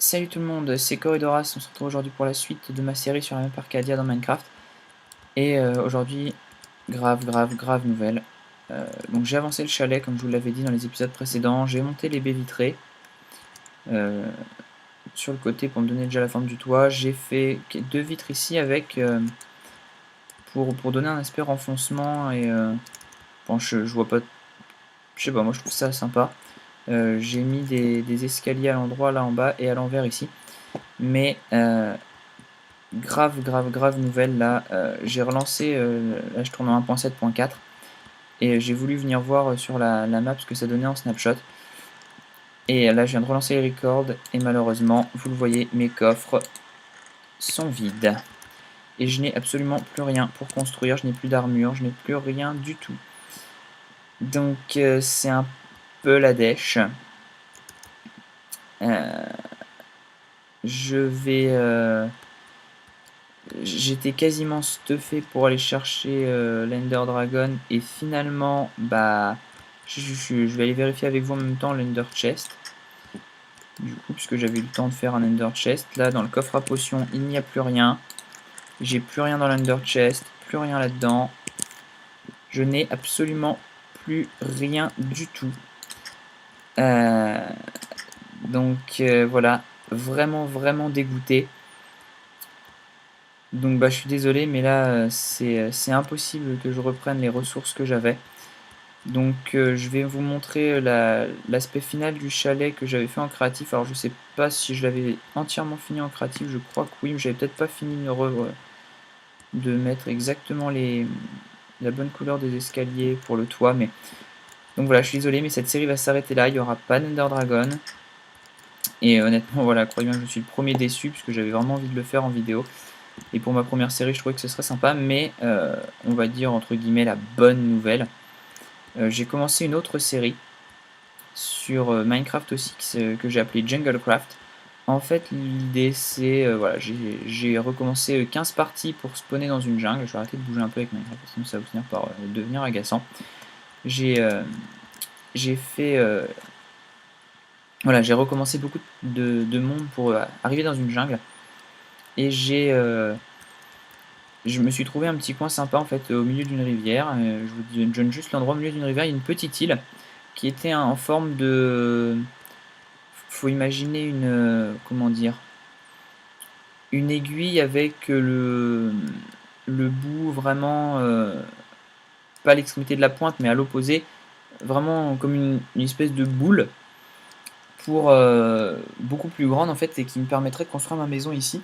Salut tout le monde, c'est Corridoras, on se retrouve aujourd'hui pour la suite de ma série sur la map Arcadia dans Minecraft. Et aujourd'hui, grave nouvelle. Donc j'ai avancé le chalet comme je vous l'avais dit dans les épisodes précédents, j'ai monté les baies vitrées euh, sur le côté pour me donner déjà la forme du toit. J'ai fait deux vitres ici avec pour donner un aspect renfoncement et bon, je vois pas, je sais pas, moi je trouve ça sympa. J'ai mis des escaliers à l'endroit là en bas et à l'envers ici. Mais grave nouvelle là. J'ai relancé, là je tourne en 1.7.4 et j'ai voulu venir voir sur la map ce que ça donnait en snapshot. Et là je viens de relancer les records et malheureusement, vous le voyez, mes coffres sont vides. Et je n'ai absolument plus rien pour construire, je n'ai plus d'armure, je n'ai plus rien du tout. Donc c'est un peu la dèche. Je vais... J'étais quasiment stuffé pour aller chercher l'Ender Dragon et finalement, bah, je vais aller vérifier avec vous en même temps l'Ender Chest. Du coup, puisque j'avais eu le temps de faire un Ender Chest, là dans le coffre à potions, il n'y a plus rien. J'ai plus rien dans l'Ender Chest, plus rien là-dedans. Je n'ai absolument plus rien du tout. Donc voilà, vraiment dégoûté. Donc bah je suis désolé mais là c'est impossible que je reprenne les ressources que j'avais. Donc je vais vous montrer l'aspect final du chalet que j'avais fait en créatif. Alors je sais pas si je l'avais entièrement fini en créatif, je crois que oui, mais j'avais peut-être pas fini de mettre exactement la bonne couleur des escaliers pour le toit. Mais donc voilà, je suis désolé mais cette série va s'arrêter là, il n'y aura pas d'Ender Dragon. Et honnêtement voilà, croyez bien que je suis le premier déçu puisque j'avais vraiment envie de le faire en vidéo. Et pour ma première série, je trouvais que ce serait sympa, mais on va dire entre guillemets la bonne nouvelle. J'ai commencé une autre série sur Minecraft aussi que j'ai appelée Junglecraft. En fait, l'idée c'est, voilà, j'ai recommencé 15 parties pour spawner dans une jungle. Je vais arrêter de bouger un peu avec Minecraft, sinon ça va finir par devenir agaçant. J'ai fait, voilà, j'ai recommencé beaucoup de monde pour arriver dans une jungle. Et je me suis trouvé un petit coin sympa en fait au milieu d'une rivière. Je vous donne juste l'endroit au milieu d'une rivière. Il y a une petite île qui était en forme de. Faut imaginer une. Comment dire. Une aiguille avec le bout vraiment. Pas à l'extrémité de la pointe, mais à l'opposé. Vraiment comme une espèce de boule. Pour beaucoup plus grande en fait. Et qui me permettrait de construire ma maison ici.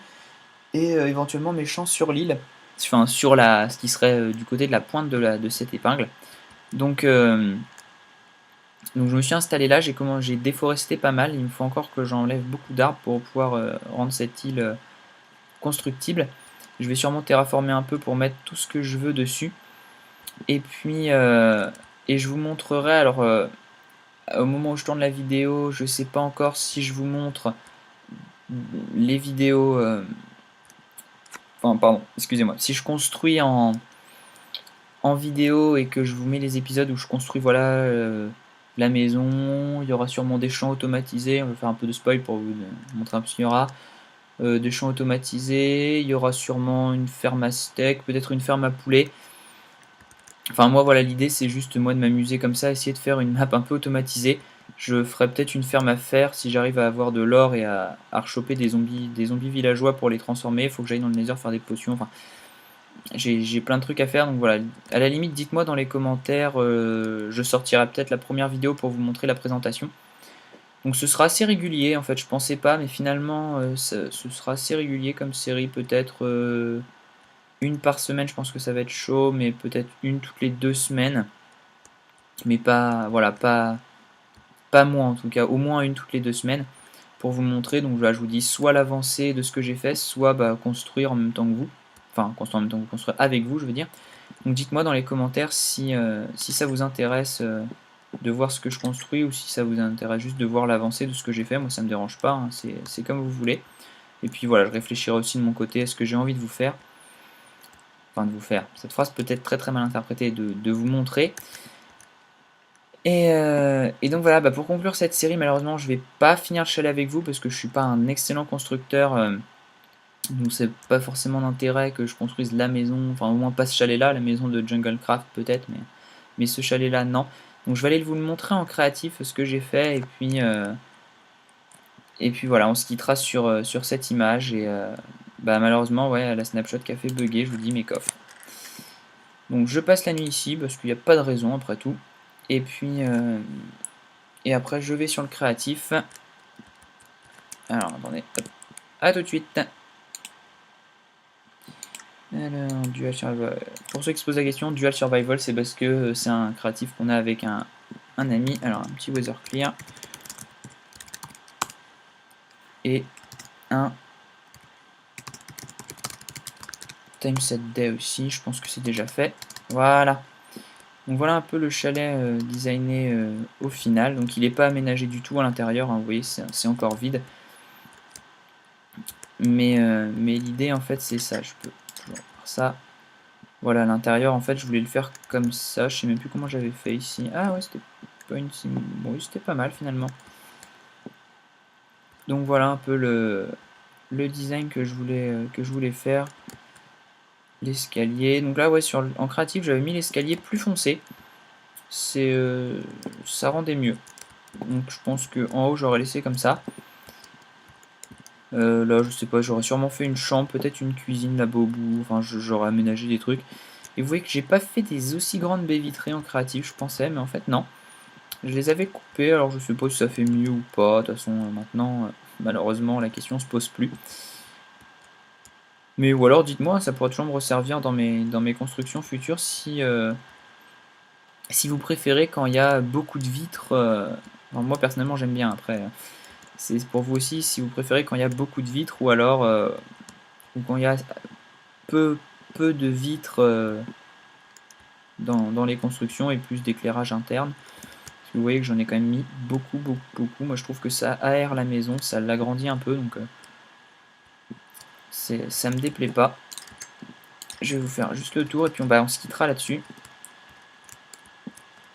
Et éventuellement mes champs sur l'île. Enfin, sur ce qui serait du côté de la pointe de cette épingle. Donc je me suis installé là, j'ai déforesté pas mal, il me faut encore que j'enlève beaucoup d'arbres pour pouvoir rendre cette île constructible. Je vais sûrement terraformer un peu pour mettre tout ce que je veux dessus. Et puis et je vous montrerai, alors au moment où je tourne la vidéo, je sais pas encore si je vous montre les vidéos, enfin pardon, excusez-moi, si je construis en vidéo et que je vous mets les épisodes où je construis voilà la maison, il y aura sûrement des champs automatisés, on va faire un peu de spoil pour vous montrer un peu ce qu'il y aura, des champs automatisés, il y aura sûrement une ferme à steak, peut-être une ferme à poulet. Enfin moi voilà, l'idée c'est juste moi de m'amuser comme ça, essayer de faire une map un peu automatisée. Je ferai peut-être une ferme à fer si j'arrive à avoir de l'or et à rechoper des zombies villageois pour les transformer. Il faut que j'aille dans le nether faire des potions, enfin j'ai plein de trucs à faire, donc voilà. À la limite, dites-moi dans les commentaires, je sortirai peut-être la première vidéo pour vous montrer la présentation. Donc ce sera assez régulier, en fait, je pensais pas, mais finalement, ce sera assez régulier comme série, peut-être une par semaine, je pense que ça va être chaud, mais peut-être une toutes les 2 semaines. Mais pas, voilà, pas moins en tout cas, au moins une toutes les 2 semaines pour vous montrer. Donc là, je vous dis soit l'avancée de ce que j'ai fait, soit bah, construire en même temps que vous. Enfin, construire en même temps que vous, construire avec vous, je veux dire. Donc dites-moi dans les commentaires si ça vous intéresse de voir ce que je construis ou si ça vous intéresse juste de voir l'avancée de ce que j'ai fait. Moi ça me dérange pas, hein, c'est comme vous voulez. Et puis voilà, je réfléchirai aussi de mon côté à ce que j'ai envie de vous faire. Enfin de vous faire. Cette phrase peut être très mal interprétée, de vous montrer. Et donc voilà, pour conclure cette série, malheureusement, je vais pas finir le chalet avec vous parce que je suis pas un excellent constructeur. Donc c'est pas forcément d'intérêt que je construise la maison, enfin au moins pas ce chalet-là, la maison de Junglecraft peut-être, mais ce chalet-là, non. Donc je vais aller vous le montrer en créatif ce que j'ai fait, et puis voilà, on se quittera sur cette image, et malheureusement, ouais, la snapshot qui a fait bugger, je vous dis, mes coffres. Donc je passe la nuit ici, parce qu'il n'y a pas de raison après tout. Et puis, et après je vais sur le créatif. Alors attendez, hop, à tout de suite. Alors, Dual Survival. Pour ceux qui se posent la question, Dual Survival, c'est parce que c'est un créatif qu'on a avec un ami. Alors, un petit Weather Clear. Et un Time Set Day aussi. Je pense que c'est déjà fait. Voilà. Donc voilà un peu le chalet designé au final. Donc il n'est pas aménagé du tout à l'intérieur. Hein, vous voyez, c'est encore vide. Mais l'idée, en fait, c'est ça. Je peux toujours faire ça. Voilà, à l'intérieur, en fait, je voulais le faire comme ça. Je sais même plus comment j'avais fait ici. Ah ouais, c'était pas une... Bon, oui, c'était pas mal finalement. Donc voilà un peu le design que je voulais faire. L'escalier. Donc là, ouais, en créatif, j'avais mis l'escalier plus foncé. Ça rendait mieux. Donc je pense qu'en haut, j'aurais laissé comme ça. Là, je sais pas, j'aurais sûrement fait une chambre, peut-être une cuisine là-bas au bout. Enfin, j'aurais aménagé des trucs. Et vous voyez que j'ai pas fait des aussi grandes baies vitrées en créatif, je pensais, mais en fait, non. Je les avais coupées, alors je sais pas si ça fait mieux ou pas. De toute façon, maintenant, malheureusement, la question se pose plus. Mais ou alors, dites-moi, ça pourrait toujours me resservir dans mes constructions futures si vous préférez quand il y a beaucoup de vitres. Enfin, moi, personnellement, j'aime bien. Après, c'est pour vous aussi, si vous préférez quand il y a beaucoup de vitres ou alors ou quand il y a peu, peu de vitres dans les constructions et plus d'éclairage interne. Parce que vous voyez que j'en ai quand même mis beaucoup, beaucoup, beaucoup. Moi, je trouve que ça aère la maison, ça l'agrandit un peu, donc ça me déplaît pas. Je vais vous faire juste le tour et puis on se quittera là-dessus.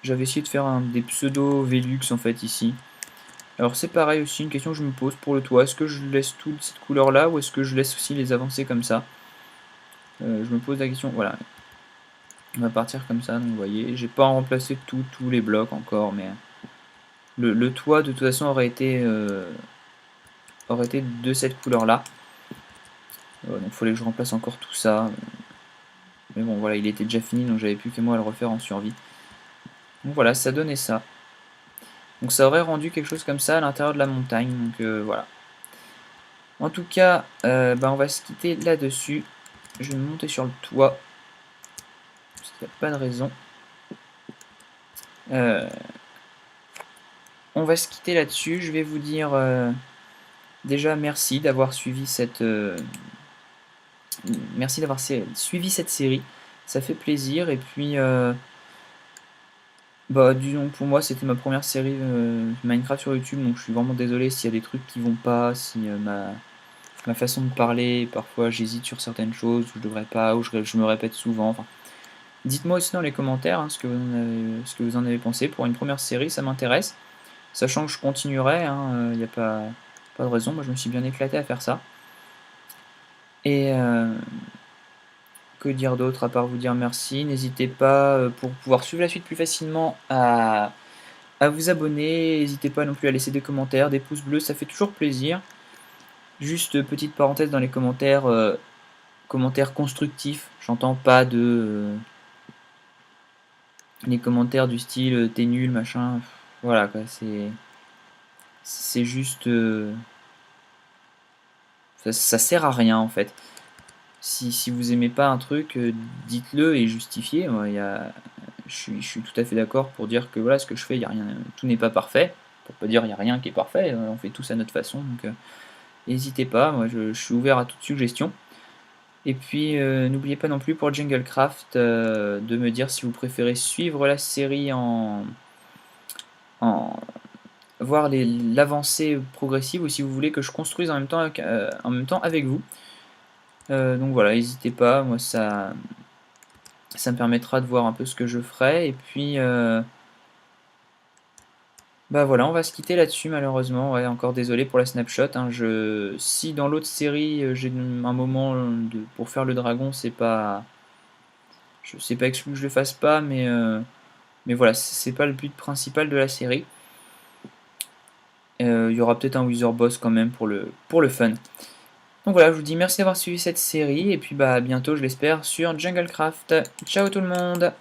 J'avais essayé de faire des pseudo Velux en fait ici. Alors c'est pareil aussi, une question que je me pose pour le toit. Est-ce que je laisse toute cette couleur là ou est-ce que je laisse aussi les avancées comme ça? Je me pose la question, voilà. On va partir comme ça, donc vous voyez. J'ai pas remplacé tous les blocs encore, mais le toit de toute façon aurait été de cette couleur là. Donc il fallait que je remplace encore tout ça. Mais bon voilà, il était déjà fini donc j'avais plus que moi à le refaire en survie. Donc voilà, ça donnait ça. Donc ça aurait rendu quelque chose comme ça à l'intérieur de la montagne. Donc voilà. En tout cas, on va se quitter là-dessus. Je vais monter sur le toit. Parce qu'il n'y a pas de raison. On va se quitter là-dessus. Je vais vous dire déjà merci d'avoir suivi merci d'avoir suivi cette série. Ça fait plaisir. Et puis, disons pour moi, c'était ma première série Minecraft sur YouTube. Donc je suis vraiment désolé s'il y a des trucs qui vont pas, si ma façon de parler, parfois j'hésite sur certaines choses, où je devrais pas, où je me répète souvent. Enfin, dites-moi aussi dans les commentaires ce que vous en avez pensé. Pour une première série, ça m'intéresse. Sachant que je continuerai, il n'y a pas de raison. Moi, je me suis bien éclaté à faire ça. Et que dire d'autre à part vous dire merci. N'hésitez pas, pour pouvoir suivre la suite plus facilement, à vous abonner. N'hésitez pas non plus à laisser des commentaires, des pouces bleus, ça fait toujours plaisir. Juste petite parenthèse dans les commentaires, commentaires constructifs. J'entends pas les commentaires du style t'es nul, machin. Voilà quoi, c'est juste. Ça sert à rien en fait. Si vous aimez pas un truc, dites-le et justifiez. Moi, je suis tout à fait d'accord pour dire que voilà, ce que je fais, y a rien, tout n'est pas parfait. Pour pas dire il n'y a rien qui est parfait, on fait tous à notre façon. Donc n'hésitez pas, moi je suis ouvert à toute suggestion. Et puis n'oubliez pas non plus pour Junglecraft de me dire si vous préférez suivre la série en voir l'avancée progressive ou si vous voulez que je construise en même temps avec vous. Donc voilà, n'hésitez pas, moi ça me permettra de voir un peu ce que je ferai. Et puis Bah voilà, on va se quitter là-dessus malheureusement. Ouais, encore désolé pour la snapshot, hein. Si dans l'autre série j'ai un moment pour faire le dragon, c'est pas exclu que je le fasse pas, mais voilà, c'est pas le but principal de la série. Il y aura peut-être un Wither Boss quand même pour le fun. Donc voilà, je vous dis merci d'avoir suivi cette série, et puis bah à bientôt je l'espère sur Junglecraft. Ciao tout le monde!